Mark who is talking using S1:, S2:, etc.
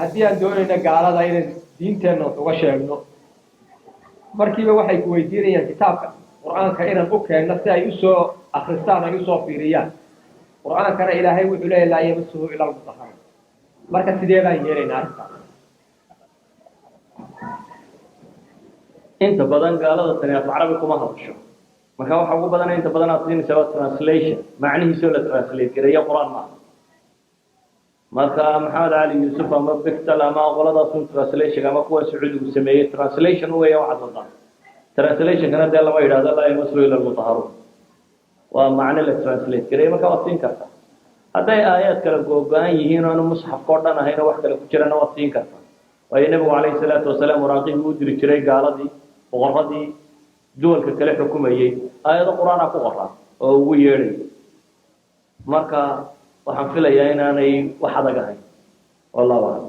S1: haddii aan doonayna gaalada inay diinteenna uga sheegno markiiba waxay ku weydiinayaan kitaabka qur-aanka inaan u keenno si ay usoo akristaan ay usoo fiiriyaan qur-aankana ilaahay wuxuu leeyahy laa yamasuhu ila almutahharuun marka sidee baan yeelaynaa arrintaas
S2: inta badan gaalada tani af carabi kuma hadasho marka waxa ugu badan inta badan aad siinaysaa waa translation macnihiisa la translate gareeyo quraan ma marka maxamed cali yusuf ama bixtal ama qoladaas translation ama kuwa sacuudigu sameeyay translation weeye waxa dadaan translation kana dee lama yiraahdo la yamasuhu ila almutahharuun waa macne la translate gareeyo marka waad siin kartaa hadday aayad kala go'an yihiin oo musxaf ka dhan ahayna wax kale ku jirana waad siin kartaa waayo nabigu calayhi salaatu wasalaam waraaqihii uu diri jiray gaaladii boqorradii duwalka kale xukumayay aayado quraan ah ku qoran oo ugu yeedhay marka waxaan filayaa inaanay wax adag ahayn wallahu a'lam